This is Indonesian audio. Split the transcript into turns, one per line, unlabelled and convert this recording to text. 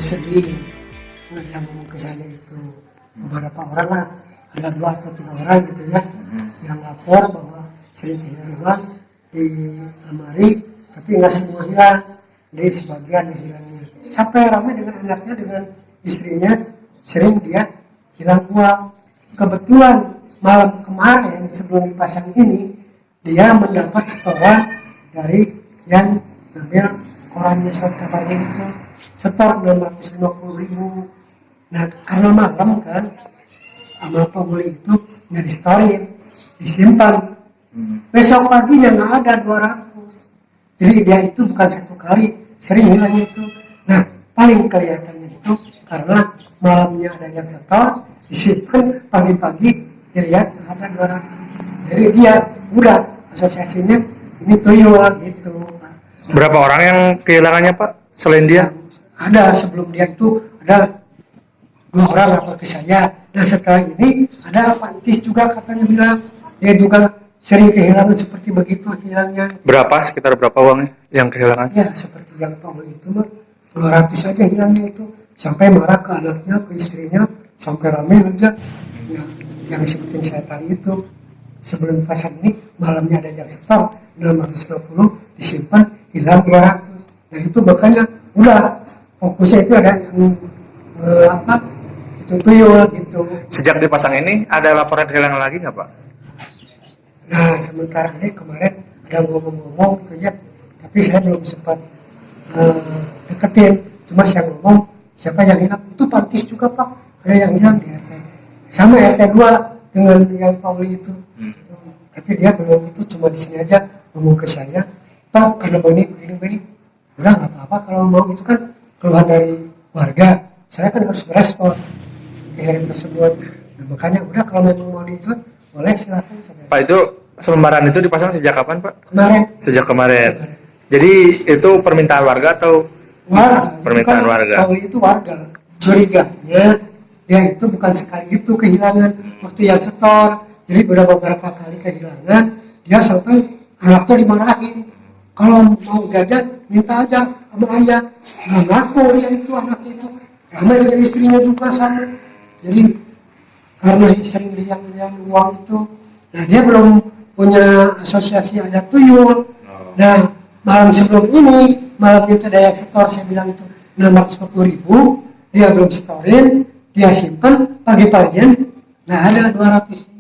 sedih. Yang ngomong ke saya itu beberapa orang lah, ada 2 atau 3 orang gitu ya, yang lapor bahwa sering kehilangan di lemari, tapi nggak semua hilang, jadi sebagian yang hilangnya. Sampai ramai dengan anaknya, dengan istrinya, sering dia hilang uang. Kebetulan malam kemarin sebelum dipasang ini, dia mendapat setoran dari yang ngambil korannya surat kabarnya itu, setor 650.000. Nah karena malam kan, sama pembeli itu nggak distorin, disimpan. Besok paginya nggak ada 200. Jadi dia itu bukan 1 kali, sering hilangnya itu. Nah paling kelihatannya itu karena malamnya ada yang setor, disimpan, pagi-pagi dilihat ada 200. Jadi dia udah asosiasinya ini tuyul gitu.
Berapa orang yang kehilangannya Pak selain dia?
Ada sebelum dia itu ada 2 orang lapor ke saya, dan setelah ini ada Pak Tis juga katanya bilang dia juga sering kehilangan seperti begitu hilangnya.
Berapa, sekitar berapa uangnya yang kehilangan?
Ya seperti yang Pak Uli itu mah 200 saja hilangnya itu, sampai marah ke anaknya, ke istrinya, sampai ramai aja ya, yang disebutin saya tadi itu. Sebelum pasang ini malamnya ada yang setor 650, disimpan hilang 200. Nah itu makanya udah fokusnya itu ada yang itu tuyul gitu.
Sejak dipasang ini ada laporan kehilangan lagi nggak Pak?
Nah sementara ini kemarin ada ngomong-ngomong gitu ya, tapi saya belum sempat deketin. Cuma saya ngomong siapa yang hilang, itu Pantis juga Pak, ada yang hilang di RT sama RT 2 dengan yang Pauli itu. Tapi dia belum, itu cuma di sini aja ngomong ke saya, Pak karena begini, udah nggak apa-apa kalau mau, itu kan keluhan dari warga, saya kan harus merespon yang tersebut. Nah, makanya udah kalau memang mau itu boleh silakan.
Pak itu selembaran itu dipasang sejak kapan Pak?
Kemarin.
Sejak kemarin. Jadi itu permintaan warga atau?
Warga.
Permintaan
kan,
warga.
Pauli itu warga. Curiganya dia itu bukan sekali itu kehilangan waktu yang setor. Jadi beberapa kali kehilangan, dia sampai anaknya dimarahin. Kalau mau jajan, minta aja sama ayah. Nggak ngaku dia itu, anaknya itu. Sama dengan istrinya juga sama. Jadi karena sering liang uang itu, nah dia belum punya asosiasi ada tuyul. Nah malam sebelum ini, malam itu ada yang setor, saya bilang itu 650.000, dia belum setorin, dia simpan, pagi-pagian, nah ada 200.